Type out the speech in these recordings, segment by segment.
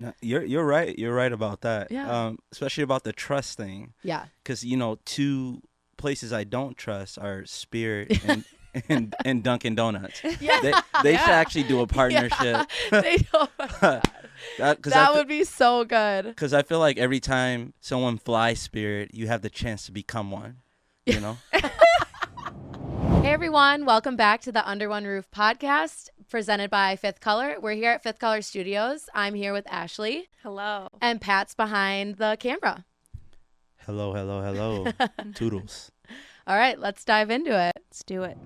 No, you're right. You're right about that. Yeah. Especially about the trust thing. Yeah. Because two places I don't trust are Spirit and Dunkin' Donuts. Yeah. They should actually do a partnership. Yeah. They don't. That would be so good. Because I feel like every time someone flies Spirit, you have the chance to become one. You know. Hey everyone, welcome back to the Under One Roof podcast presented by Fifth Color. We're here at Fifth Color Studios. I'm here with Ashley. Hello. And Pat's behind the camera. Hello, hello, hello. Tootles. All right, let's dive into it. Let's do it.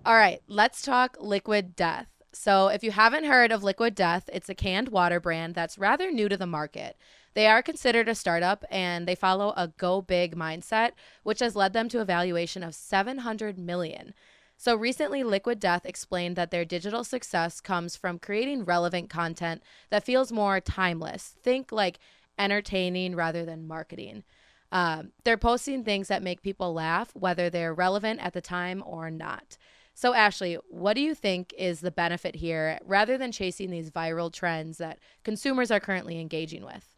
All right, let's talk Liquid Death. So if you haven't heard of Liquid Death, it's a canned water brand that's rather new to the market. They are considered a startup, and they follow a go big mindset, which has led them to a valuation of $700 million. So recently, Liquid Death explained that their digital success comes from creating relevant content that feels more timeless. Think like entertaining rather than marketing. They're posting things that make people laugh, whether they're relevant at the time or not. So Ashley, what do you think is the benefit here rather than chasing these viral trends that consumers are currently engaging with?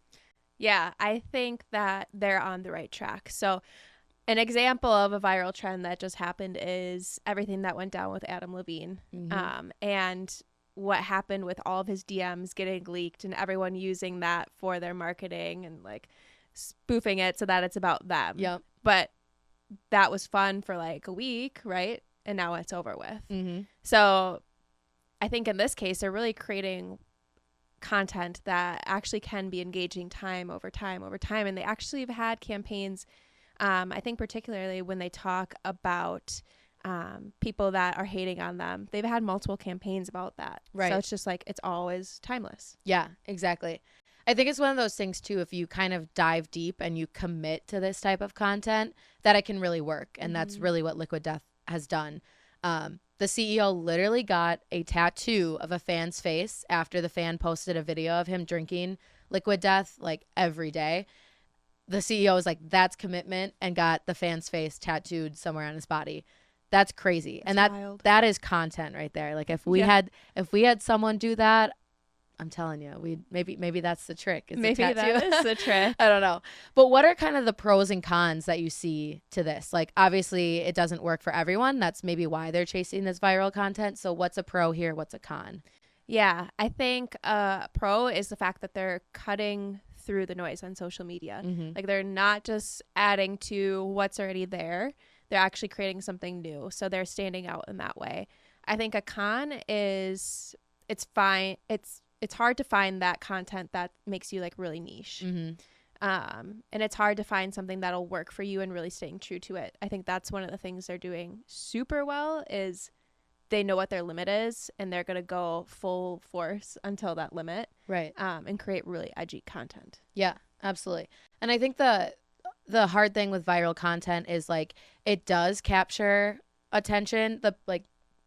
Yeah, I think that they're on the right track. So an example of a viral trend that just happened is everything that went down with Adam Levine, and what happened with all of his DMs getting leaked and everyone using that for their marketing and like spoofing it so that it's about them. Yep. But that was fun for like a week, right? And now it's over with. Mm-hmm. So I think in this case, they're really creating content that actually can be engaging time over time. And they actually have had campaigns, I think particularly when they talk about people that are hating on them. They've had multiple campaigns about that. Right. So it's just like, it's always timeless. Yeah, exactly. I think it's one of those things too, if you kind of dive deep and you commit to this type of content, that it can really work. And that's really what Liquid Death has done. The CEO literally got a tattoo of a fan's face after the fan posted a video of him drinking Liquid Death like every day. The CEO was like, that's commitment, and got the fan's face tattooed somewhere on his body. That's crazy. That's and wild. that is content right there. Like if we had someone do that, I'm telling you, maybe that's the trick. Maybe that is the trick. I don't know. But what are kind of the pros and cons that you see to this? Like, obviously, it doesn't work for everyone. That's maybe why they're chasing this viral content. So what's a pro here? What's a con? Yeah, I think a pro is the fact that they're cutting through the noise on social media. Like they're not just adding to what's already there. They're actually creating something new. So they're standing out in that way. I think a con is it's hard to find that content that makes you like really niche. And it's hard to find something that'll work for you and really staying true to it. I think that's one of the things they're doing super well is they know what their limit is and they're going to go full force until that limit. Right. And create really edgy content. Yeah, absolutely. And I think the hard thing with viral content is like it does capture attention,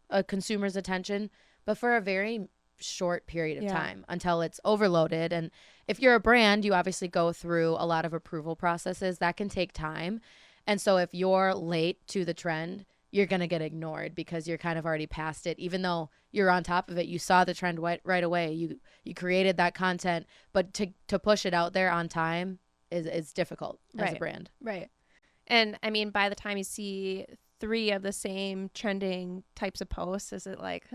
a consumer's attention, but for a very short period of time until it's overloaded. And if you're a brand, you obviously go through a lot of approval processes that can take time. And so if you're late to the trend, you're going to get ignored because you're kind of already past it. Even though you're on top of it, you saw the trend right away. You created that content, but to push it out there on time is difficult as a brand. Right. And I mean, by the time you see 3 of the same trending types of posts, is it like,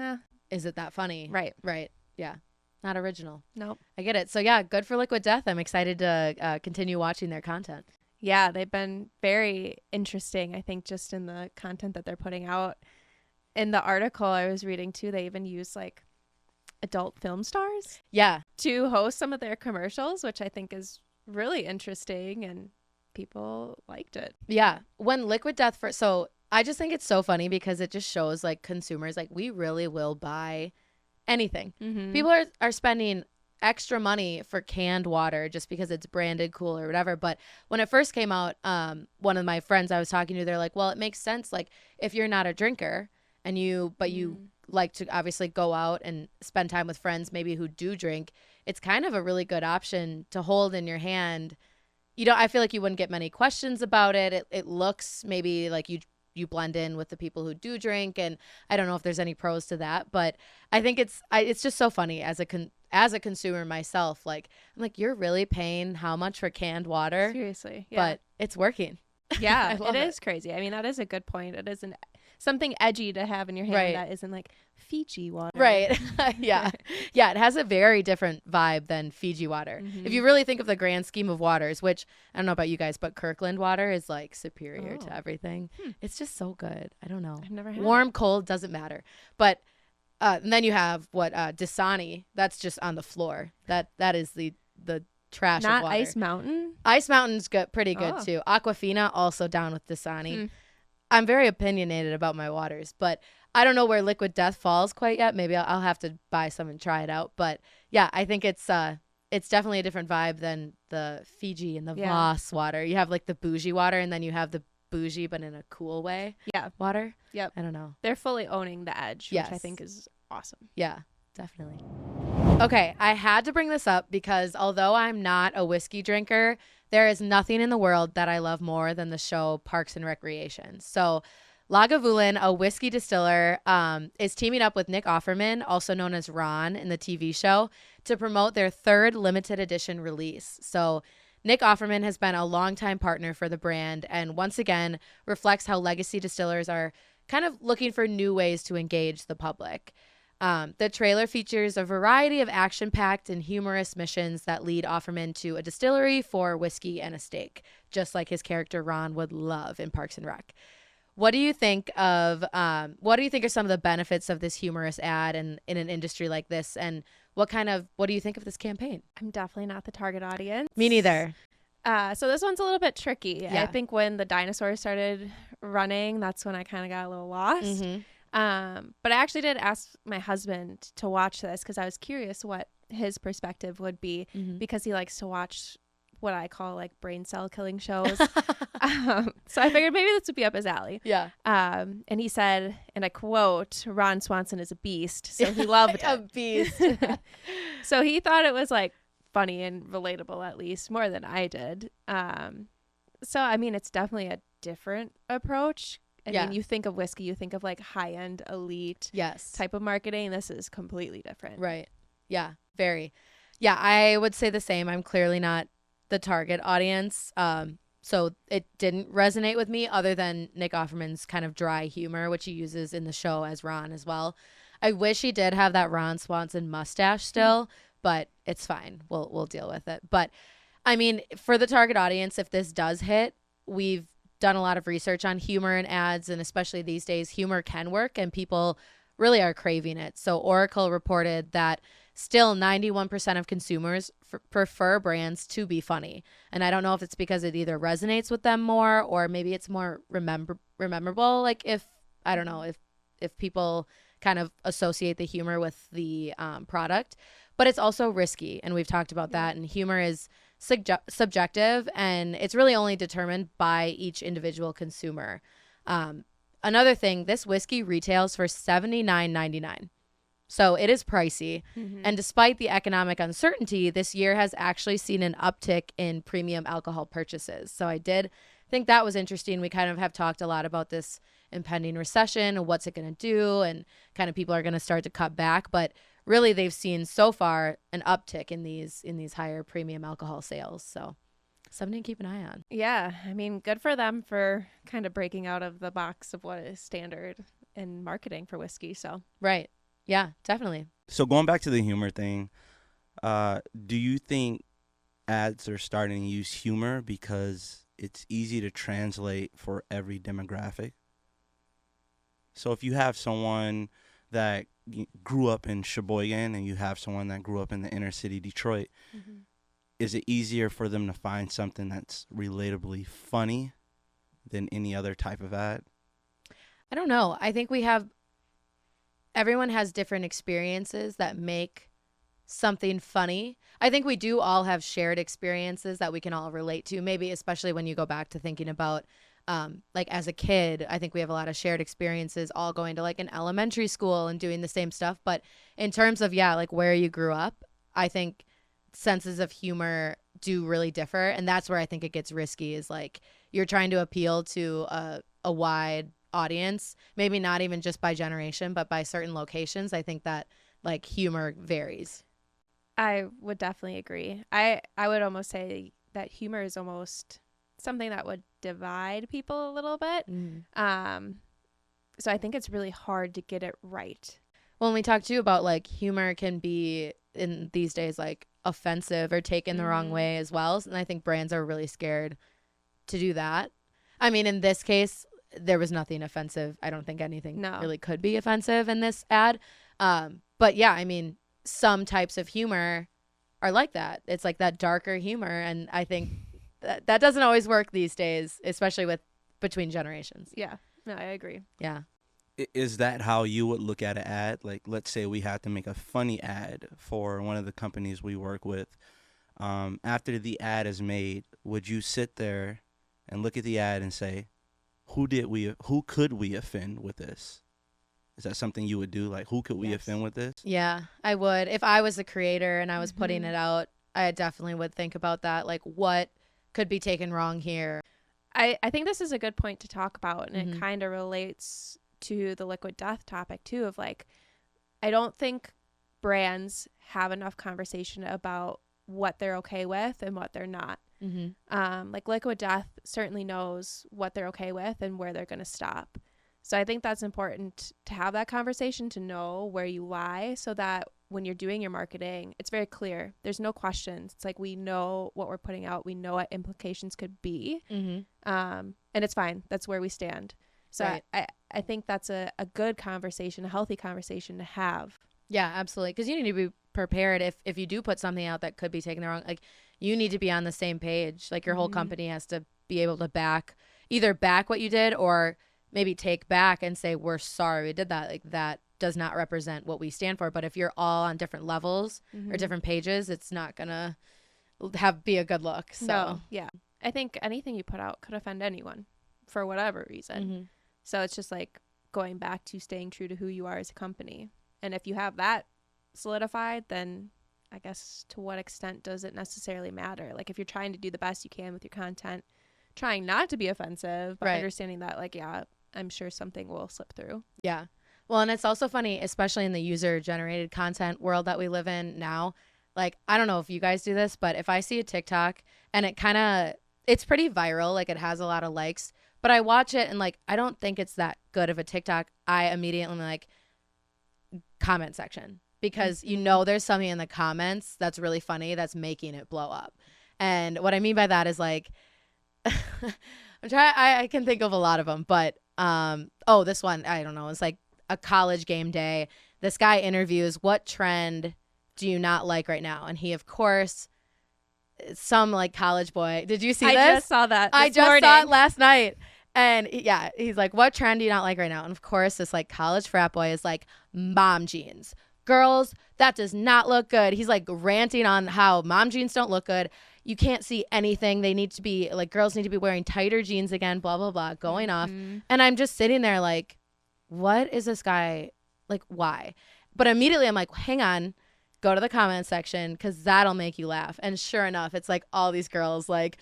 is it that funny? Right. Yeah. Not original. Nope. I get it. So yeah, good for Liquid Death. I'm excited to continue watching their content. Yeah, they've been very interesting, I think, just in the content that they're putting out. In the article I was reading too, they even use like adult film stars to host some of their commercials, which I think is really interesting and people liked it. Yeah. When Liquid Death so I just think it's so funny because it just shows like consumers, like we really will buy anything. People are spending extra money for canned water just because it's branded cool or whatever. But when it first came out, one of my friends I was talking to, they're like, well, it makes sense. Like if you're not a drinker and you like to obviously go out and spend time with friends maybe who do drink, it's kind of a really good option to hold in your hand. I feel like you wouldn't get many questions about it. It looks maybe like you blend in with the people who do drink, and I don't know if there's any pros to that, but I think it's just so funny as as a consumer myself, like, I'm like, you're really paying how much for canned water? Seriously. Yeah. But it's working. Yeah, I love it is crazy. I mean, that is a good point. It isn't something edgy to have in your hand Right. that isn't like Fiji water. Right. Yeah. Yeah. It has a very different vibe than Fiji water. If you really think of the grand scheme of waters, which I don't know about you guys, but Kirkland water is like superior to everything. It's just so good. I don't know. I've never had Warm, cold, doesn't matter. But and then you have what Dasani. That's just on the floor. That is the trash Not of water. Ice Mountain. Ice Mountain's pretty good too. Aquafina also down with Dasani. I'm very opinionated about my waters, but I don't know where Liquid Death falls quite yet. Maybe I'll have to buy some and try it out. But yeah, I think it's definitely a different vibe than the Fiji and the Voss water. You have like the bougie water, and then you have the bougie but in a cool way. Yeah. Water. Yep. I don't know. They're fully owning the edge, which I think is awesome. Yeah, definitely. Okay, I had to bring this up because although I'm not a whiskey drinker, there is nothing in the world that I love more than the show Parks and Recreation. So Lagavulin, a whiskey distiller, is teaming up with Nick Offerman, also known as Ron in the TV show, to promote their third limited edition release. So Nick Offerman has been a longtime partner for the brand and once again reflects how legacy distillers are kind of looking for new ways to engage the public. The trailer features a variety of action-packed and humorous missions that lead Offerman to a distillery for whiskey and a steak, just like his character Ron would love in Parks and Rec. What do you think are some of the benefits of this humorous ad in an industry like this? And what do you think of this campaign? I'm definitely not the target audience. Me neither. So this one's a little bit tricky. Yeah. I think when the dinosaurs started running, that's when I kind of got a little lost. But I actually did ask my husband to watch this because I was curious what his perspective would be because he likes to watch what I call like brain cell killing shows. So I figured maybe this would be up his alley. Yeah. And he said, and I quote, Ron Swanson is a beast. So he loved it. A beast. So he thought it was like funny and relatable, at least more than I did. So, I mean, it's definitely a different approach. I mean, you think of whiskey, you think of like high-end elite type of marketing. This is completely different. Right. Yeah, very. Yeah, I would say the same. I'm clearly not the target audience. So it didn't resonate with me other than Nick Offerman's kind of dry humor, which he uses in the show as Ron as well. I wish he did have that Ron Swanson mustache still, but it's fine. We'll deal with it. But I mean, for the target audience, if this does hit, we've done a lot of research on humor in ads, and especially these days, humor can work and people really are craving it. So Oracle reported that still 91% of consumers prefer brands to be funny. And I don't know if it's because it either resonates with them more or maybe it's more rememberable. Like if people kind of associate the humor with the product, but it's also risky. And we've talked about that. And humor is subjective and it's really only determined by each individual consumer. Another thing, this whiskey retails for $79.99. So it is pricey. And despite the economic uncertainty, this year has actually seen an uptick in premium alcohol purchases. So I did think that was interesting. We kind of have talked a lot about this impending recession and what's it going to do and kind of people are going to start to cut back. But really they've seen so far an uptick in these higher premium alcohol sales. So something to keep an eye on. Yeah. I mean, good for them for kind of breaking out of the box of what is standard in marketing for whiskey. So right. Yeah, definitely. So going back to the humor thing, do you think ads are starting to use humor because it's easy to translate for every demographic? So if you have someone that grew up in Sheboygan and you have someone that grew up in the inner city Detroit, is it easier for them to find something that's relatably funny than any other type of ad? I don't know. I think everyone has different experiences that make something funny. I think we do all have shared experiences that we can all relate to, maybe especially when you go back to thinking about like as a kid. I think we have a lot of shared experiences all going to like an elementary school and doing the same stuff. But in terms of, like where you grew up, I think senses of humor do really differ. And that's where I think it gets risky is like you're trying to appeal to a wide audience, maybe not even just by generation, but by certain locations. I think that like humor varies. I would definitely agree. I would almost say that humor is almost something that would divide people a little bit. So I think it's really hard to get it right. Well, when we talked to you about like humor can be in these days like offensive or taken the wrong way as well. And I think brands are really scared to do that. I mean, in this case, there was nothing offensive. I don't think anything really could be offensive in this ad. But yeah, I mean, some types of humor are like that. It's like that darker humor. And I think that doesn't always work these days, especially with between generations. Yeah. No, I agree. Yeah. Is that how you would look at an ad? Like, let's say we had to make a funny ad for one of the companies we work with. After the ad is made, would you sit there and look at the ad and say, who could we offend with this? Is that something you would do? Like, who could we offend with this? Yeah, I would. If I was a creator and I was putting it out, I definitely would think about that. Like, what could be taken wrong here? I think this is a good point to talk about, and it kind of relates to the liquid death topic too, of like, I don't think brands have enough conversation about what they're okay with and what they're not. Like Liquid Death certainly knows what they're okay with and where they're going to stop. So I think that's important to have that conversation, to know where you lie, so that when you're doing your marketing, it's very clear. There's no questions. It's like, we know what we're putting out. We know what implications could be. And it's fine. That's where we stand. So I think that's a good conversation, a healthy conversation to have. Yeah, absolutely. Because you need to be prepared if you do put something out that could be taken the wrong, like, you need to be on the same page. Like, your whole company has to be able to either back what you did, or maybe take back and say, we're sorry we did that. Like, that does not represent what we stand for. But if you're all on different levels or different pages, it's not gonna be a good look. So no, yeah, I think anything you put out could offend anyone for whatever reason. So it's just like going back to staying true to who you are as a company. And if you have that solidified, then I guess to what extent does it necessarily matter? Like, if you're trying to do the best you can with your content, trying not to be offensive, but understanding that, like, yeah, I'm sure something will slip through. Yeah. Well, and it's also funny, especially in the user-generated content world that we live in now. Like, I don't know if you guys do this, but if I see a TikTok and it's pretty viral, like, it has a lot of likes, but I watch it and, like, I don't think it's that good of a TikTok, I immediately, like, comment section. Because you know there's something in the comments that's really funny that's making it blow up. And what I mean by that is, like, I can think of a lot of them, but this one, I don't know, it's like a college game day. This guy interviews, what trend do you not like right now? And he, of course, some like college boy. Did you see this? I just saw that. I just saw it last night. And yeah, he's like, what trend do you not like right now? And of course, this like college frat boy is like, mom jeans. Girls, that does not look good. He's like ranting on how mom jeans don't look good. You can't see anything. They need to be like, girls need to be wearing tighter jeans again, blah, blah, blah, going off. And I'm just sitting there like, what is this guy? Like, why? But immediately I'm like, hang on, go to the comment section, because that'll make you laugh. And sure enough, it's like all these girls like,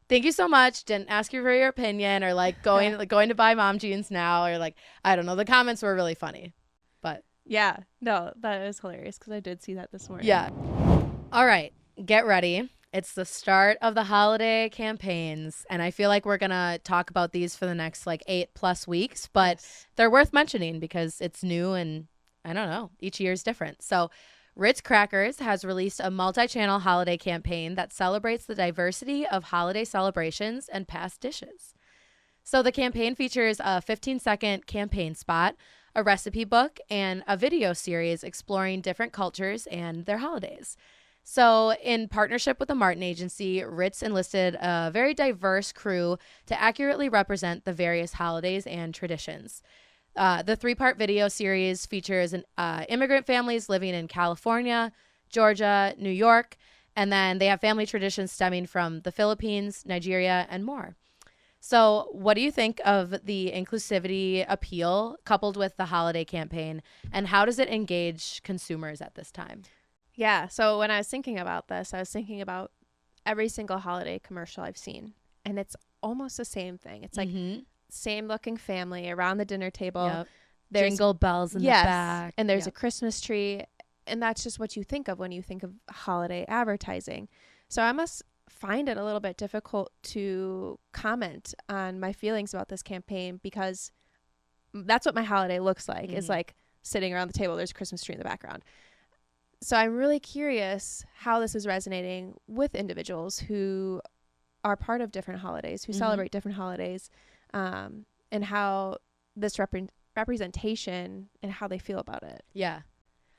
thank you so much. Didn't ask you for your opinion, or like going to buy mom jeans now, or like, I don't know. The comments were really funny. But yeah, no, that is hilarious, because I did see that this morning. Yeah. All right, get ready. It's the start of the holiday campaigns, and I feel like we're going to talk about these for the next like 8+ weeks, but they're worth mentioning because it's new and I don't know, each year is different. So Ritz Crackers has released a multi-channel holiday campaign that celebrates the diversity of holiday celebrations and past dishes. So the campaign features a 15-second campaign spot, a recipe book, and a video series exploring different cultures and their holidays. So in partnership with the Martin Agency, Ritz enlisted a very diverse crew to accurately represent the various holidays and traditions. The 3-part video series features immigrant families living in California, Georgia, New York, and then they have family traditions stemming from the Philippines, Nigeria, and more. So what do you think of the inclusivity appeal coupled with the holiday campaign, and how does it engage consumers at this time? Yeah, so when I was thinking about this, I was thinking about every single holiday commercial I've seen, and it's almost the same thing. It's like same looking family around the dinner table. Yep. Jingle bells in the back. And there's a Christmas tree. And that's just what you think of when you think of holiday advertising. So I must find it a little bit difficult to comment on my feelings about this campaign, because that's what my holiday looks like. Is like sitting around the table, there's a Christmas tree in the background. So I'm really curious how this is resonating with individuals who are part of different holidays, who celebrate different holidays, and how this representation and how they feel about it. Yeah,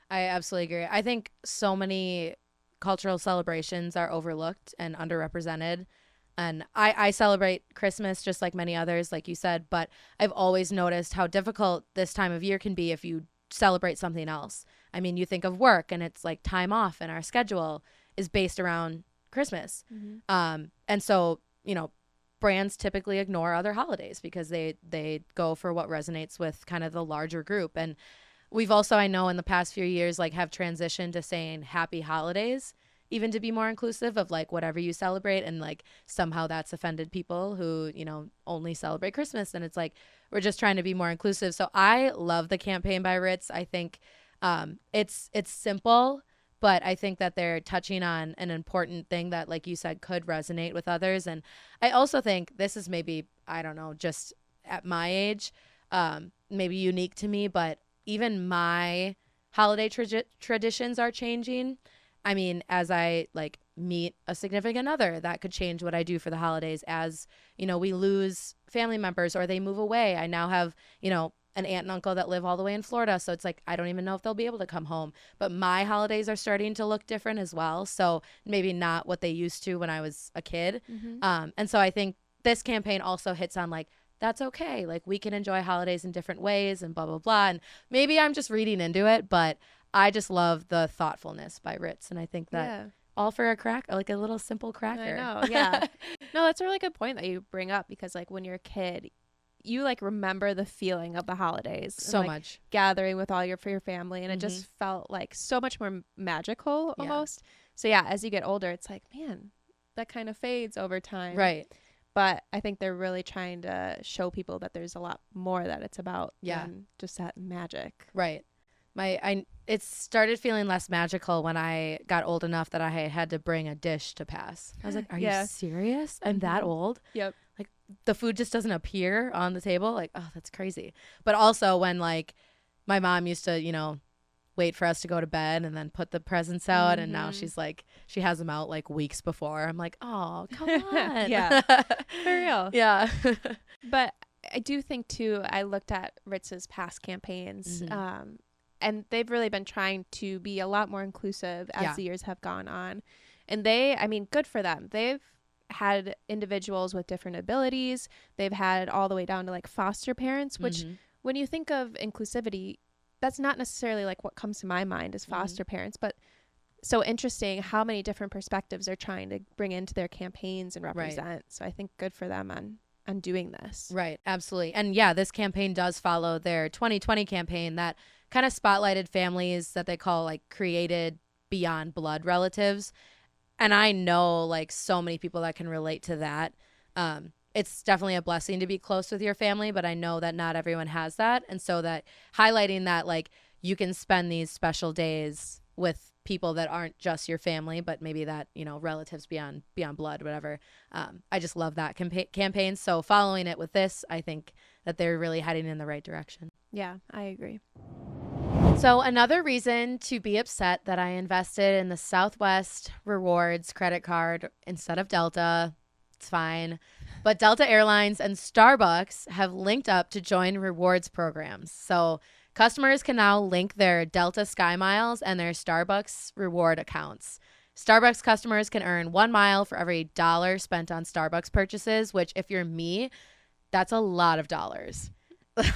I absolutely agree. I think so many cultural celebrations are overlooked and underrepresented. And I celebrate Christmas just like many others, like you said, but I've always noticed how difficult this time of year can be if you celebrate something else. I mean, you think of work, and it's like time off, and our schedule is based around Christmas. And so, brands typically ignore other holidays because they go for what resonates with kind of the larger group. And we've also, I know in the past few years, like have transitioned to saying happy holidays, even to be more inclusive of like whatever you celebrate. And like somehow that's offended people who, only celebrate Christmas. And it's like, we're just trying to be more inclusive. So I love the campaign by Ritz. I think it's simple, but I think that they're touching on an important thing that, like you said, could resonate with others. And I also think this is maybe, I don't know, just at my age, maybe unique to me, but even my holiday traditions are changing. I mean, as I like meet a significant other, that could change what I do for the holidays. As, we lose family members or they move away. I now have, an aunt and uncle that live all the way in Florida. So it's like, I don't even know if they'll be able to come home. But my holidays are starting to look different as well. So maybe not what they used to when I was a kid. And so I think this campaign also hits on like, that's okay. Like we can enjoy holidays in different ways and blah, blah, blah. And maybe I'm just reading into it, but I just love the thoughtfulness by Ritz. And I think that all for a like a little simple cracker. I know. Yeah. No, that's a really good point that you bring up, because like when you're a kid, you like remember the feeling of the holidays so and, like, much gathering with all your family. And it just felt like so much more magical almost. So yeah, as you get older, it's like, man, that kind of fades over time. Right. But I think they're really trying to show people that there's a lot more that it's about than just that magic. Right. It started feeling less magical when I got old enough that I had to bring a dish to pass. I was like, are you serious? I'm that old? Yep. Like the food just doesn't appear on the table. Like, oh, that's crazy. But also when like my mom used to, wait for us to go to bed and then put the presents out. And now she's like, she has them out like weeks before. I'm like, oh, come on. Yeah, for real. Yeah. But I do think too, I looked at Ritz's past campaigns, and they've really been trying to be a lot more inclusive as the years have gone on. And good for them. They've had individuals with different abilities. They've had all the way down to like foster parents, which when you think of inclusivity, that's not necessarily like what comes to my mind as foster parents, but so interesting how many different perspectives they're trying to bring into their campaigns and represent. Right. So I think good for them on doing this. Right. Absolutely. And yeah, this campaign does follow their 2020 campaign that kind of spotlighted families that they call like created beyond blood relatives. And I know like so many people that can relate to that. It's definitely a blessing to be close with your family, but I know that not everyone has that. And so that highlighting that like you can spend these special days with people that aren't just your family, but maybe that, relatives beyond blood, whatever. I just love that campaign. So following it with this, I think that they're really heading in the right direction. Yeah, I agree. So another reason to be upset that I invested in the Southwest Rewards credit card instead of Delta, it's fine. But Delta Airlines and Starbucks have linked up to join rewards programs. So customers can now link their Delta Sky Miles and their Starbucks reward accounts. Starbucks customers can earn 1 mile for every $1 spent on Starbucks purchases, which if you're me, that's a lot of dollars.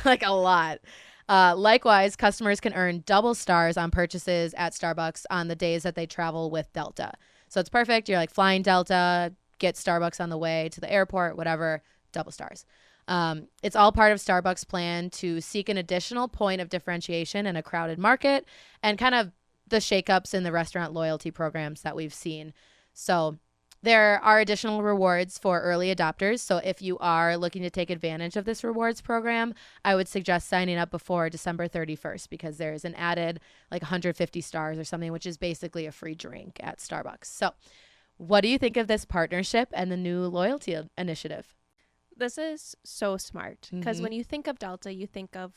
Like a lot. Likewise, customers can earn double stars on purchases at Starbucks on the days that they travel with Delta. So it's perfect. You're like flying Delta, get Starbucks on the way to the airport, whatever, double stars. It's all part of Starbucks' plan to seek an additional point of differentiation in a crowded market and kind of the shakeups in the restaurant loyalty programs that we've seen. So There are additional rewards for early adopters. So if you are looking to take advantage of this rewards program, I would suggest signing up before December 31st because there's an added like 150 stars or something, which is basically a free drink at Starbucks. So what do you think of this partnership and the new loyalty initiative? This is so smart because when you think of Delta, you think of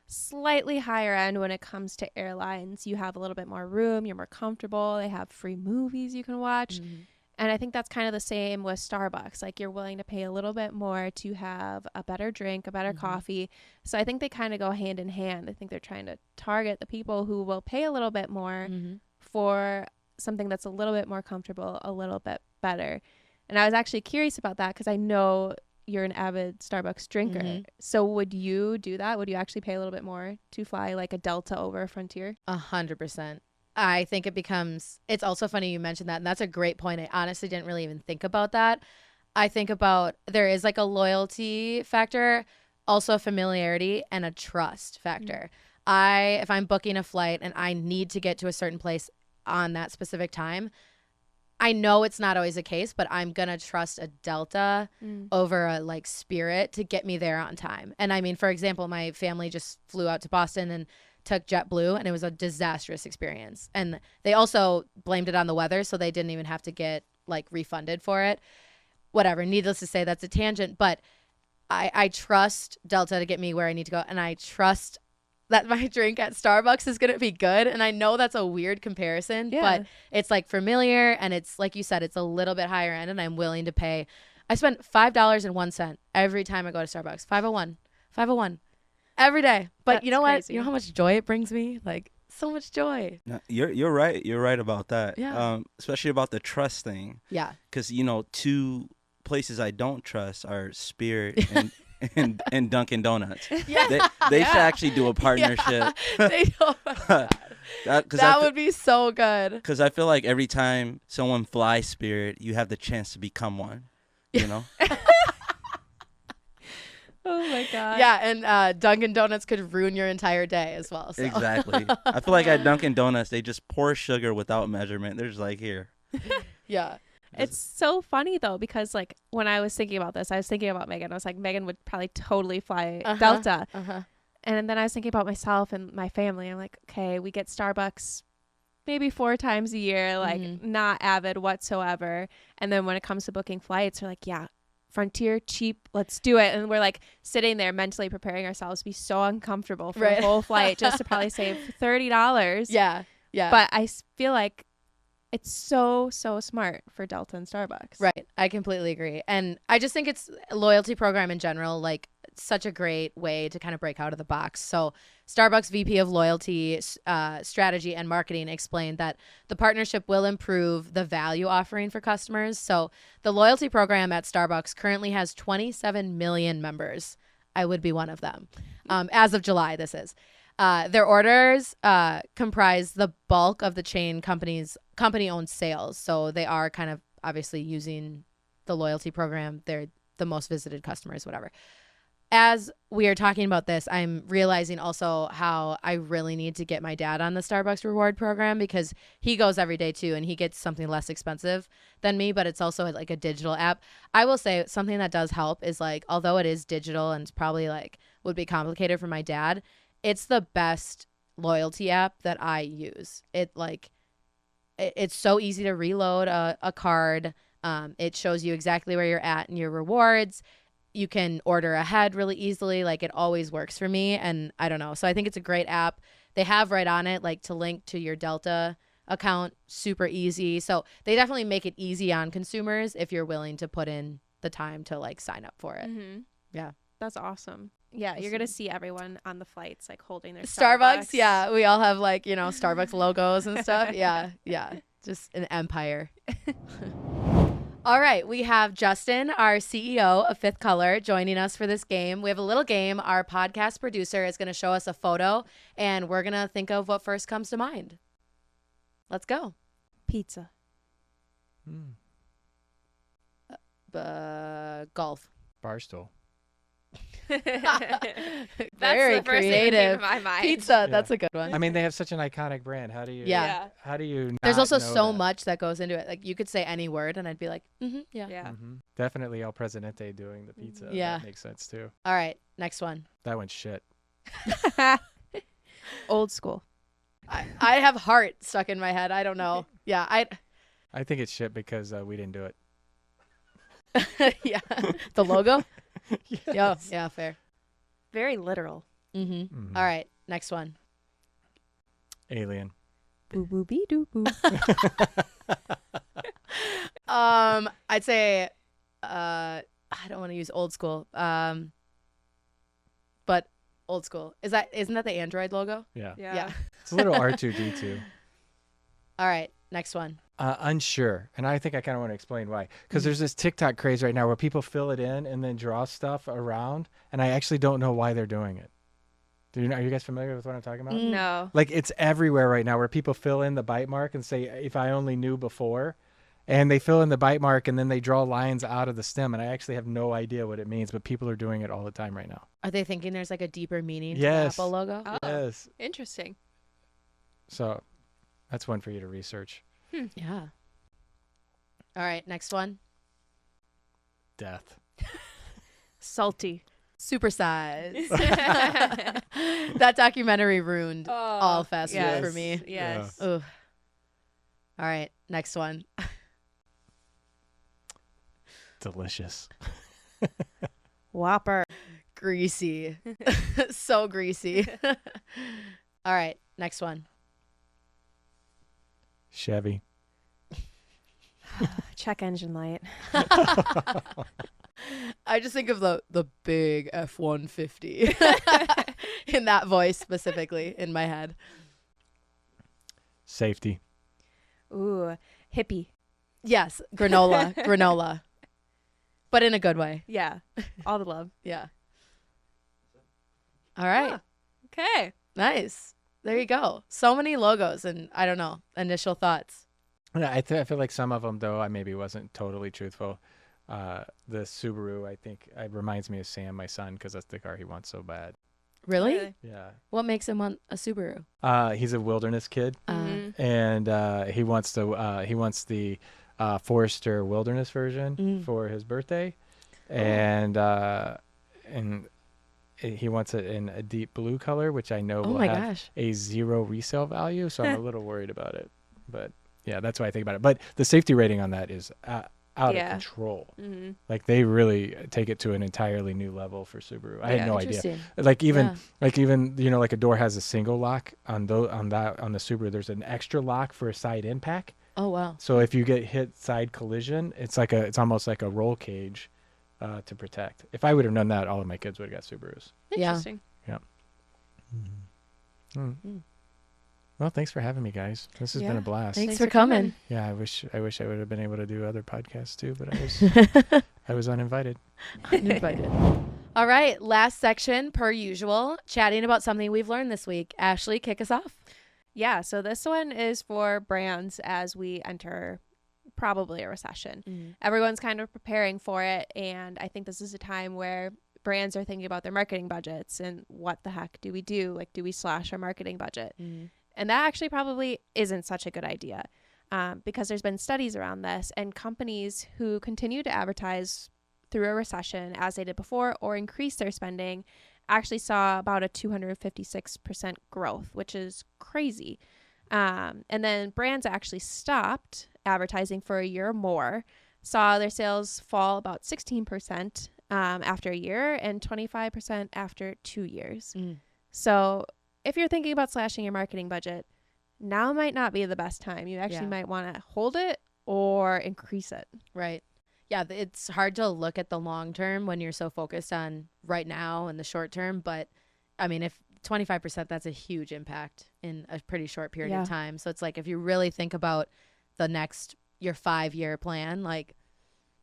slightly higher end when it comes to airlines. You have a little bit more room. You're more comfortable. They have free movies you can watch. And I think that's kind of the same with Starbucks. Like you're willing to pay a little bit more to have a better drink, a better coffee. So I think they kind of go hand in hand. I think they're trying to target the people who will pay a little bit more for something that's a little bit more comfortable, a little bit better. And I was actually curious about that because I know you're an avid Starbucks drinker. So would you do that? Would you actually pay a little bit more to fly like a Delta over Frontier? 100%. I think it's also funny you mentioned that. And that's a great point. I honestly didn't really even think about that. I think about there is like a loyalty factor, also a familiarity and a trust factor. If I'm booking a flight and I need to get to a certain place on that specific time, I know it's not always the case, but I'm going to trust a Delta over a like Spirit to get me there on time. And I mean, for example, my family just flew out to Boston and took JetBlue and it was a disastrous experience. And they also blamed it on the weather, so they didn't even have to get like refunded for it. Whatever. Needless to say, that's a tangent, but I trust Delta to get me where I need to go. And I trust that my drink at Starbucks is going to be good. And I know that's a weird comparison, but it's like familiar. And it's like you said, it's a little bit higher end and I'm willing to pay. I spend $5.01 every time I go to Starbucks. 501 every day. But That's you know crazy. what? You know how much joy it brings me? Like so much joy. No, you're right. You're right about that. Yeah. Especially about the trust thing. Yeah. Because, two places I don't trust are Spirit and Dunkin' Donuts. Yeah. They should actually do a partnership. Yeah, they don't. That would be so good. Because I feel like every time someone flies Spirit, you have the chance to become one, you know? Oh my God. Yeah, and Dunkin' Donuts could ruin your entire day as well. So. Exactly. I feel like at Dunkin' Donuts, they just pour sugar without measurement. They're just like, here. Yeah. It's so funny though, because like when I was thinking about this, I was thinking about Megan. I was like, Megan would probably totally fly Delta. And then I was thinking about myself and my family. I'm like, okay, we get Starbucks maybe 4 times a year, like not avid whatsoever. And then when it comes to booking flights, we're like, yeah, Frontier, cheap, let's do it. And we're like sitting there mentally preparing ourselves to be so uncomfortable for the whole flight just to probably save $30. Yeah. Yeah. But I feel like it's so smart for Delta and Starbucks. Right. I completely agree. And I just think it's a loyalty program in general, like such a great way to kind of break out of the box. So Starbucks VP of Loyalty Strategy and Marketing explained that the partnership will improve the value offering for customers. So the loyalty program at Starbucks currently has 27 million members. I would be one of them. As of July, this is. Their orders comprise the bulk of the chain company-owned sales. So they are kind of obviously using the loyalty program. They're the most visited customers, whatever. As we are talking about this, I'm realizing also how I really need to get my dad on the Starbucks reward program because he goes every day too and he gets something less expensive than me, but it's also like a digital app. I will say something that does help is like, although it is digital and it's probably like would be complicated for my dad, it's the best loyalty app that I use. It's so easy to reload a card. It shows you exactly where you're at in your rewards. You can order ahead really easily. Like it always works for me. And I don't know. So I think it's a great app. They have right on it, like to link to your Delta account, super easy. So they definitely make it easy on consumers if you're willing to put in the time to like sign up for it. Yeah. That's awesome. Yeah, you're going to see everyone on the flights like holding their Starbucks. Yeah, we all have like, Starbucks logos and stuff. Yeah. Just an empire. All right, we have Justin, our CEO of Fifth Color, joining us for this game. We have a little game. Our podcast producer is going to show us a photo, and we're going to think of what first comes to mind. Let's go. Pizza. Golf. Barstool. That's Very the first thing that came creative. to my mind. Pizza. Yeah. That's a good one. I mean, they have such an iconic brand. How do you? Yeah. How do you? There's not also know so that? much that goes into it. Like you could say any word and I'd be like, yeah. Yeah. Definitely El Presidente doing the pizza. Yeah. That makes sense too. All right, next one. That one's shit. Old school. I have heart stuck in my head. I don't know. Yeah, I think it's shit because we didn't do it. yeah. The logo? Yes. Yeah, fair. Very literal. Mhm. All right, next one. Alien. Boo boo bee doo boo. I'd say I don't want to use old school. But old school. Isn't that the Android logo? Yeah. Yeah. It's a little R2D2. All right, next one. Unsure. And I think I kind of want to explain why. Because there's this TikTok craze right now where people fill it in and then draw stuff around. And I actually don't know why they're doing it. Are you guys familiar with what I'm talking about? No. Like it's everywhere right now where people fill in the bite mark and say, if I only knew before. And they fill in the bite mark and then they draw lines out of the stem. And I actually have no idea what it means, but people are doing it all the time right now. Are they thinking there's like a deeper meaning to Yes. the Apple logo? Oh, Yes. interesting. So that's one for you to research. Yeah. All right, next one. Death. Salty. Supersize. That documentary ruined all fast food yes. for me. Yes. Ooh. All right, next one. Delicious. Whopper. Greasy. So greasy. All right, next one. Chevy. Check engine light. I just think of the big F-150 in that voice specifically in my head. Safety. Ooh, hippie. Yes, granola. But in a good way. Yeah. All the love. Yeah. All right. Ah, okay. Nice. There you go. So many logos and I don't know, initial thoughts. Yeah, I feel like some of them, though, I maybe wasn't totally truthful. The Subaru, I think, it reminds me of Sam, my son, because that's the car he wants so bad. Really? Yeah. What makes him want a Subaru? He's a wilderness kid, Mhm. and he wants the Forester Wilderness version for his birthday, and he wants it in a deep blue color, which I know will have a 0 resale value. So I'm a little worried about it, but yeah, that's why I think about it. But the safety rating on that is out of control. Mm-hmm. Like they really take it to an entirely new level for Subaru. I had no idea. Interesting. Like even like a door has a single lock on the Subaru. There's an extra lock for a side impact. Oh wow. So if you get hit side collision, it's almost like a roll cage to protect. If I would have known that, all of my kids would have got Subarus. Interesting. Yeah. Well, thanks for having me, guys. This has been a blast. Thanks for coming. Yeah, I wish I would have been able to do other podcasts too, but I was uninvited. Uninvited. All right, last section per usual, chatting about something we've learned this week. Ashley, kick us off. Yeah, so this one is for brands as we enter probably a recession. Everyone's kind of preparing for it, and I think this is a time where brands are thinking about their marketing budgets and what the heck do we do? Like, do we slash our marketing budget? And that actually probably isn't such a good idea because there's been studies around this, and companies who continue to advertise through a recession as they did before or increase their spending actually saw about a 256% growth, which is crazy. And then brands that actually stopped advertising for a year or more saw their sales fall about 16% after a year and 25% after 2 years. So if you're thinking about slashing your marketing budget, now might not be the best time. You actually might want to hold it or increase it. Right. Yeah, it's hard to look at the long term when you're so focused on right now and the short term. But I mean, if 25%, that's a huge impact in a pretty short period of time. So it's like if you really think about your 5-year plan, like,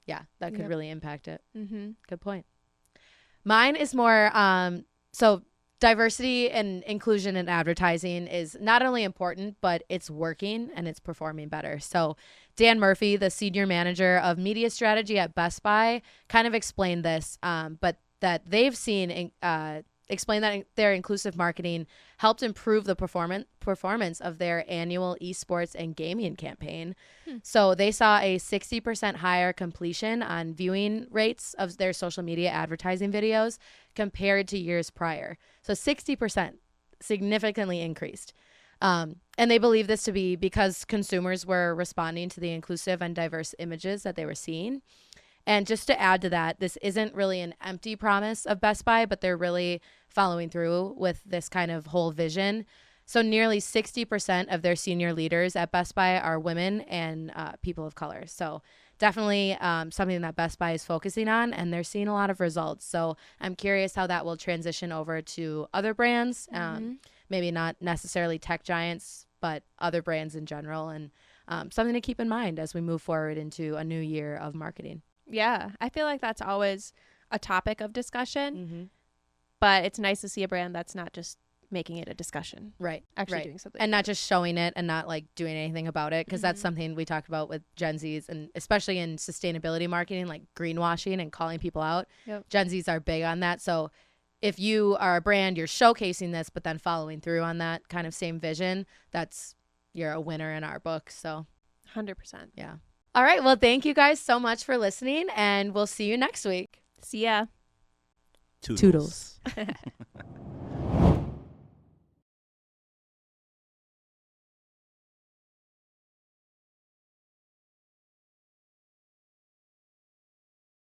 yeah, that could really impact it. Good point. Mine is more so diversity and inclusion in advertising is not only important, but it's working and it's performing better. So Dan Murphy, the senior manager of media strategy at Best Buy, kind of explained this. But that they've seen explain that their inclusive marketing helped improve the performance of their annual esports and gaming campaign. So they saw a 60% higher completion on viewing rates of their social media advertising videos compared to years prior. So 60% significantly increased. And they believe this to be because consumers were responding to the inclusive and diverse images that they were seeing. And just to add to that, this isn't really an empty promise of Best Buy, but they're really following through with this kind of whole vision. So nearly 60% of their senior leaders at Best Buy are women and people of color. So definitely something that Best Buy is focusing on, and they're seeing a lot of results. So I'm curious how that will transition over to other brands, maybe not necessarily tech giants, but other brands in general, and something to keep in mind as we move forward into a new year of marketing. Yeah, I feel like that's always a topic of discussion, but it's nice to see a brand that's not just making it a discussion. Right. Actually doing something. And not just showing it and not like doing anything about it, because that's something we talked about with Gen Zs, and especially in sustainability marketing, like greenwashing and calling people out. Yep. Gen Zs are big on that. So if you are a brand, you're showcasing this, but then following through on that kind of same vision, you're a winner in our book. So 100%. Yeah. All right. Well, thank you guys so much for listening, and we'll see you next week. See ya. Toodles. Toodles.